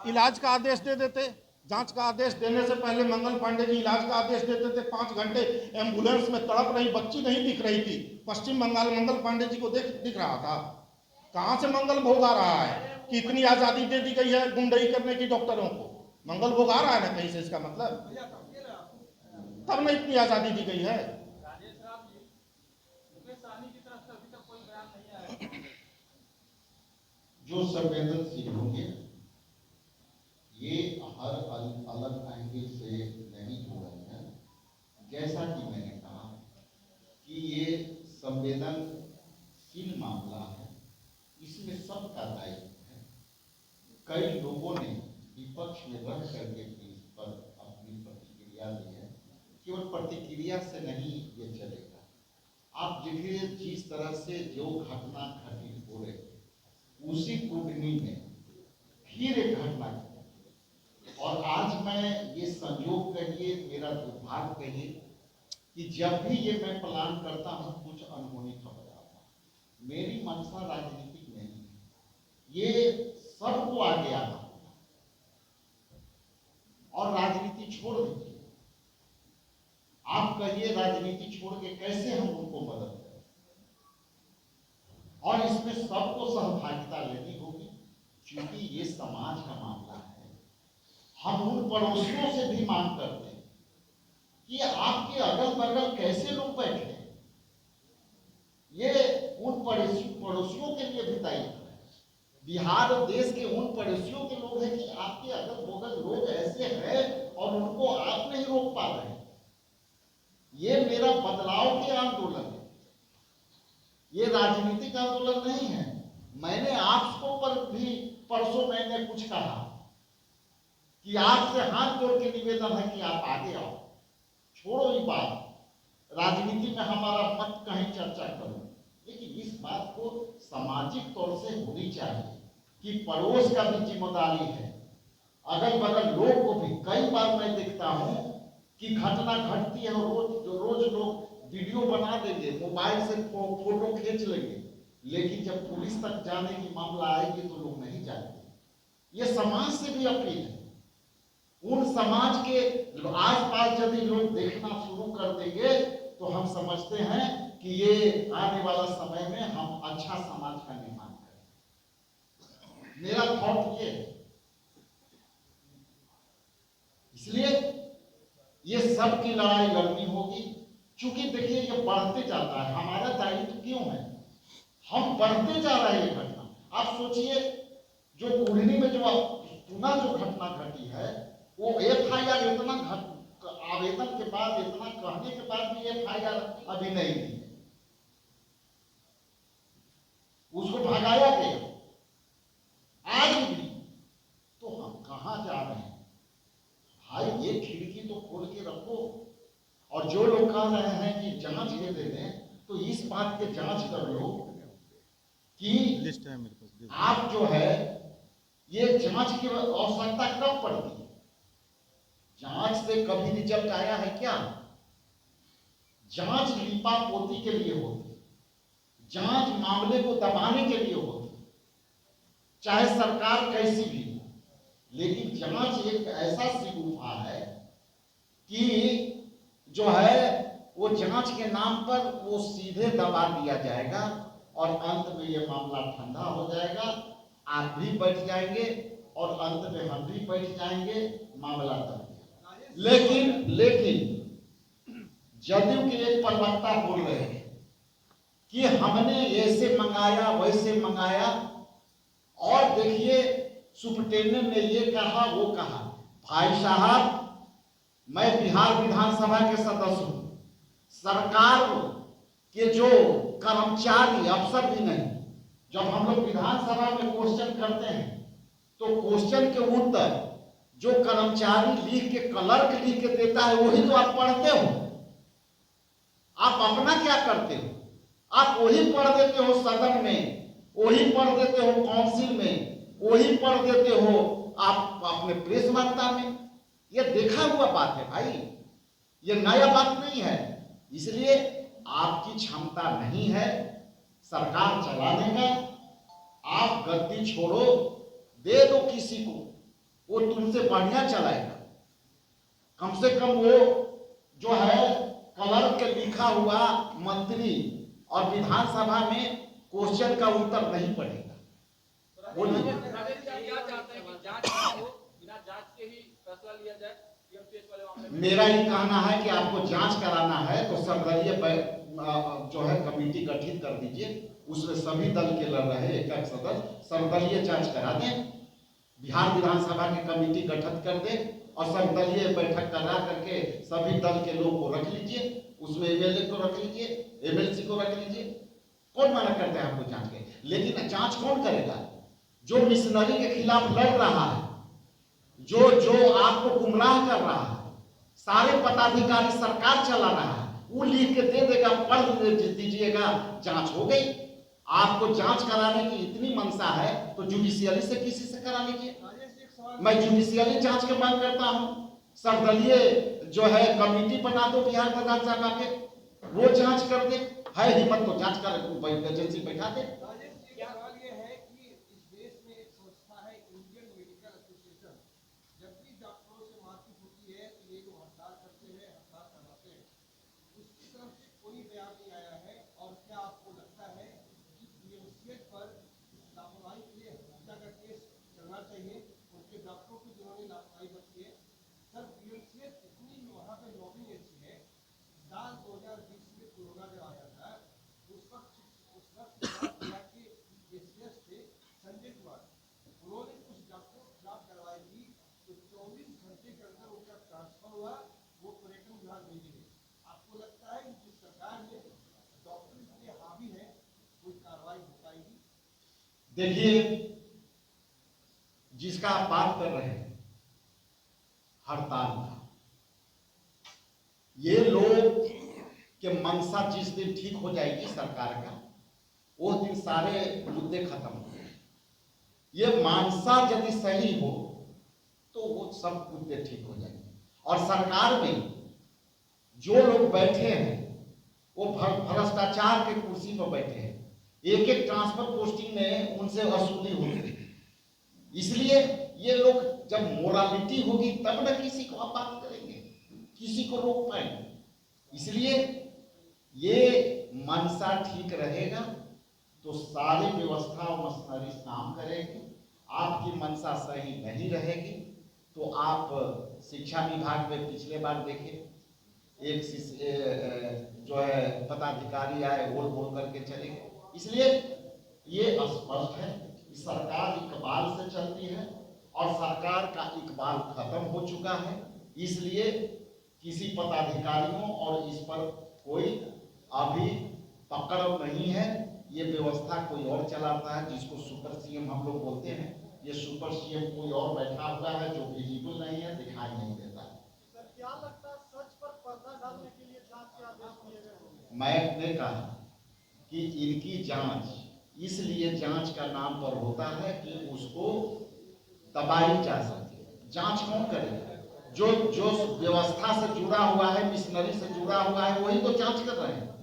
इलाज का आदेश दे देते। जांच का आदेश देने से पहले मंगल पांडे जी इलाज का आदेश देते थे। 5 घंटे एम्बुलेंस में तड़प रही बच्ची नहीं दिख रही थी, पश्चिम बंगाल मंगल पांडे जी को दिख रहा था। कहां से मंगल भोग आ रहा है कि इतनी आजादी दे दी गई है गुंडई करने की डॉक्टरों को? मंगल भोग आ रहा है ना कहीं से, इसका मतलब तब ना इतनी आजादी दी गई है। जो संवेदनशील होंगे ये हर अलग एंगल से नहीं हो रहे हैं। जैसा कि मैंने कहा कि ये संवेदनशील मामला है, इसमें सबका दायित्व है। कई लोगों ने विपक्ष में रह करके भी इस पर अपनी प्रतिक्रिया दी है। केवल प्रतिक्रिया से नहीं ये चलेगा। आप देखिए जिस तरह से जो घटना घटित हो रही उसी कुंडली में फिर एक घटना घटी। और आज मैं ये संयोग कहिए, मेरा दुर्भाग्य कहिए कि जब भी ये मैं प्लान करता हूँ कुछ अनहोनी खबर आता है। मेरी मंशा राजनीतिक नहीं है, ये सबको आगे आना होगा और राजनीति छोड़ दीजिए। आप कहिए राजनीति छोड़ के कैसे हम उनको मदद करें, और इसमें सबको सहभागिता लेनी होगी। क्योंकि ये समाज का मामला है। हम उन पड़ोसियों से भी मांग करते हैं कि आपके अगल बगल कैसे लोग बैठे हैं, ये उन पड़ोसियों के लिए भी दायित्व है। बिहार और देश के उन पड़ोसियों के लोग हैं कि आपके अगल बगल लोग ऐसे हैं और उनको आप नहीं रोक पा रहे हैं। ये मेरा बदलाव के आंदोलन है, ये राजनीतिक आंदोलन नहीं है। मैंने आपको पर भी परसों मैंने कुछ कहा कि आपसे हाथ जोड़ के निवेदन है कि आप आगे आओ। छोड़ो ये बात, राजनीति में हमारा मत कहीं चर्चा करो, लेकिन इस बात को सामाजिक तौर से होनी चाहिए कि पड़ोस का भी जिम्मेदारी है। अगल बगल लोग को भी, कई बार मैं देखता हूं कि घटना घटती है और रोज लोग वीडियो बना देंगे, मोबाइल से फोटो खींच लेंगे, लेकिन जब पुलिस तक जाने की मामला आएगी तो लोग नहीं जाते। ये समाज से भी अपील है। उन समाज के आसपास यदि लोग देखना शुरू कर देंगे तो हम समझते हैं कि ये आने वाला समय में हम अच्छा समाज का निर्माण करें। मेरा थॉट ये है। इसलिए ये सब की लड़ाई लड़नी होगी। क्योंकि देखिए ये बढ़ते जाता है, हमारा दायित्व क्यों है, हम बढ़ते जा रहे हैं घटना। आप सोचिए जो कुंडली में जो पुनः जो घटना घटी है वो FIR इतना आवेदन के बाद, इतना कहने के बाद भी FIR अभी नहीं दी, उसको भगाया गया आज भी। तो हम कहां जा रहे हैं भाई? ये खिड़की तो खोल के रखो। और जो लोग कह रहे हैं कि जांच के दे दें, तो इस बात के जांच कर लो कि लिस्ट है मेरे पास, आप जो है ये जांच की आवश्यकता कब पड़ती है? जांच से कभी रिजल्ट आया है क्या? जांच लीपा पोती के लिए होती है, जांच मामले को दबाने के लिए होती है, चाहे सरकार कैसी भी हो। लेकिन जांच एक ऐसा सिगुफा है कि जो है वो जांच के नाम पर वो सीधे दबा दिया जाएगा और अंत में ये मामला ठंडा हो जाएगा। आप भी बैठ जाएंगे और अंत में हम भी बैठ जाएंगे, मामला दब गया। लेकिन जदयू के एक प्रवक्ता बोल रहे हैं कि हमने ऐसे मंगाया वैसे मंगाया, और देखिए सुप्रिंटेंडेंट ने ये कहा वो कहा। भाई साहब, मैं बिहार विधानसभा के सदस्य हूं, सरकार के जो कर्मचारी, अफसर भी नहीं। जब हम लोग विधानसभा में क्वेश्चन करते हैं तो क्वेश्चन के उत्तर जो कर्मचारी लिख के, क्लर्क लिख के देता है, वही तो आप पढ़ते हो। आप अपना क्या करते हो? आप वही पढ़ देते हो सदन में, वही पढ़ देते हो काउंसिल में, वही पढ़ देते हो आप अपने प्रेस वार्ता में। ये देखा हुआ बात है भाई, ये नया बात नहीं है। इसलिए आपकी क्षमता नहीं है सरकार चलाने का। आप गद्दी छोड़ो, दे दो किसी को, वो तुमसे बढ़िया चलाएगा। कम से कम वो जो है क्लर्क के लिखा हुआ मंत्री और विधानसभा में क्वेश्चन का उत्तर नहीं पड़ेगा। बोलिए, क्या चाहते हैं कि जांच हो, बिना जांच के ही फैसला लिया जाए पीएमसीएच वाले मामले में? मेरा ये कहना है कि आपको जांच कराना है तो सर्वदलीय जो है कमेटी गठित कर दीजिए, उसमें सभी दल के लड़ रहे एक एक सदस्य सर्वदलीय जांच करा दें, बिहार विधानसभा की कमेटी गठित कर दे और सर्वदलीय बैठक करा करके सभी दल के लोग को रख लीजिए, उसमें एमएलए को रख लीजिए, एमएलसी को रख लीजिए। कौन मना करते हैं आपको जांच के? लेकिन जांच कौन करेगा? जो मिशनरी के खिलाफ लड़ रहा है, जो आपको गुमराह कर रहा है, सारे पदाधिकारी सरकार चला रहा है, वो लिख के दे देगा, पढ़ दीजिएगा, जांच हो गई। आपको जांच कराने की इतनी मनसा है तो जुडिशियली से किसी से करा लीजिए। मैं जुडिशियली जांच की मांग करता हूं। सर्वदलीय जो है कमेटी बना दो बिहार विधानसभा के, वो जांच कर दे। है हिम्मत तो जांच कर एजेंसी बैठा दे। देखिए, जिसका आप बात कर रहे हैं हड़ताल का, ये लोग के मनसा जिस दिन ठीक हो जाएगी सरकार का, वो दिन सारे मुद्दे खत्म हो गए। ये मानसा यदि सही हो तो वो सब मुद्दे ठीक हो जाएंगे। और सरकार में जो लोग बैठे हैं वो भ्रष्टाचार के कुर्सी पर बैठे हैं, एक एक ट्रांसफर पोस्टिंग में उनसे वसूली होती है। इसलिए ये लोग जब मोरालिटी होगी तब ना किसी को आप बात करेंगे, किसी को रोक पाएंगे। इसलिए ये मनसा ठीक रहेगा तो सारी व्यवस्था और मशीनरी काम करेगी। आपकी मनसा सही नहीं रहेगी तो आप शिक्षा विभाग में पिछले बार देखे एक जो है पदाधिकारी आए बोल बोल करके चले गए। इसलिए ये स्पष्ट है कि सरकार इकबाल से चलती है और सरकार का इकबाल खत्म हो चुका है। इसलिए किसी पदाधिकारियों और इस पर कोई अभी पकड़ नहीं है। ये व्यवस्था कोई और चलाता है, जिसको सुपर सीएम हम लोग बोलते हैं। ये सुपर सीएम कोई और बैठा हुआ है जो विजिबल नहीं है, दिखाई नहीं देता है। सर, क्या लगता है सच पर पर्दा डालने के लिए जांच के आदेश दिए गए? मैंने कहा कि इनकी जांच इसलिए जांच का नाम पर होता है कि उसको दबाई जा सके। जांच कौन करेगा? जो व्यवस्था से जुड़ा हुआ है, मिशनरी से जुड़ा हुआ है, वही तो जांच कर रहे हैं।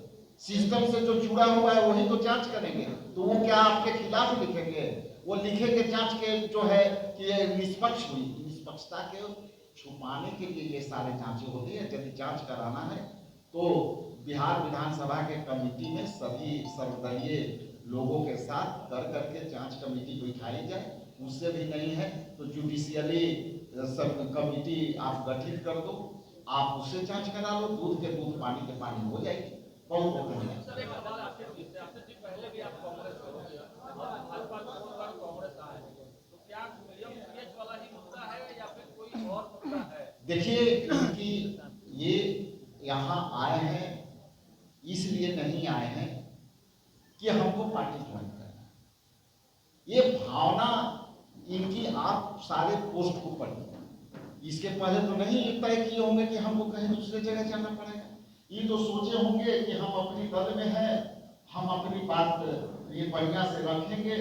सिस्टम से जो जुड़ा हुआ है वही तो जांच करेंगे। तो वो क्या आपके खिलाफ लिखेंगे? वो लिखेंगे जांच के जो है कि ये निष्पक्ष हुई। निष्पक्षता के छुपाने के लिए ये सारे जांचें होती है। यदि जांच कराना है तो बिहार विधानसभा के कमेटी में सभी सर्वदलीय लोगों के साथ कर करके जांच कमेटी बैठाई जाए। उससे भी नहीं है तो जुडिशियली सब कमेटी आप गठित कर दो, आप उससे जांच करा लो। दूध के दूध, पानी के पानी हो जाएगी। बहुत सर, एक सवाल आपसे पहले भी आप कांग्रेस में हो गया, भाजपा को कांग्रेस आए, तो क्या पीएमसीएच वाला ही मुद्दा है या फिर कोई और मुद्दा है? देखिए, क्योंकि ये यहाँ आए हैं इसलिए नहीं आए हैं कि हमको पार्टी ज्वाइन करना है। ये भावना इनकी आप सारे पोस्ट को पढ़िए। इसके पहले तो नहीं तय किए होंगे कि हमको कहीं दूसरे जगह जाना पड़ेगा। ये तो सोचे होंगे कि हम अपनी दल में हैं, हम अपनी बात ये बढ़िया से रखेंगे,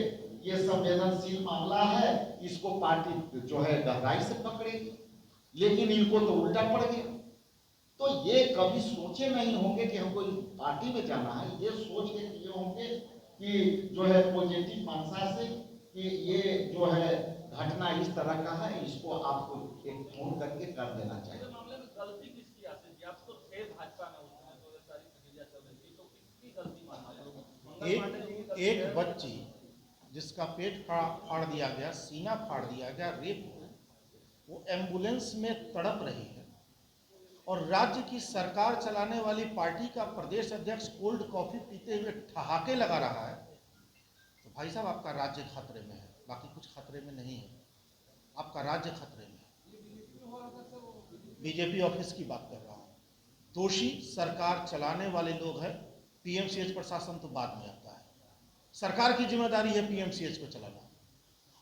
ये संवेदनशील मामला है, इसको पार्टी जो है गहराई से पकड़ेगी। लेकिन इनको तो उल्टा पड़ गया। तो ये कभी सोचे नहीं होंगे कि हमको पार्टी में जाना है। ये सोच के किए होंगे कि जो है पॉजिटिव मनसा से कि ये जो है घटना इस तरह का है, इसको आपको एक फोन करके कर देना इस चाहिए। मामले में गलती किसकी आशीष जी? आप तो थे भाजपा में उस समय, तो ये सारी प्रक्रिया चल रही थी, तो किसकी गलती मानते हैं? मंगल पांडे जी की गलती एक है? बच्ची जिसका पेट फाड़ दिया गया, सीना फाड़ दिया गया, रेप हो, वो एम्बुलेंस में तड़प रही है और राज्य की सरकार चलाने वाली पार्टी का प्रदेश अध्यक्ष कोल्ड कॉफी पीते हुए ठहाके लगा रहा है, तो भाई साहब आपका राज्य खतरे में है, बाकी कुछ खतरे में नहीं है। आपका राज्य खतरे में है। बीजेपी ऑफिस की बात कर रहा हूँ। दोषी सरकार चलाने वाले लोग हैं। पीएमसीएच प्रशासन तो बाद में आता है। सरकार की जिम्मेदारी है पीएमसीएच को चलाना,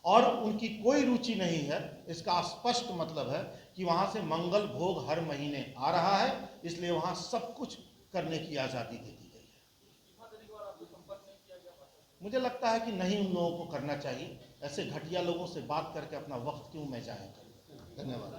और उनकी कोई रुचि नहीं है। इसका स्पष्ट मतलब है कि वहां से मंगल भोग हर महीने आ रहा है, इसलिए वहां सब कुछ करने की आज़ादी दे दी गई है। मुझे लगता है कि नहीं, उन लोगों को करना चाहिए। ऐसे घटिया लोगों से बात करके अपना वक्त क्यों मैं जाया करूं। धन्यवाद।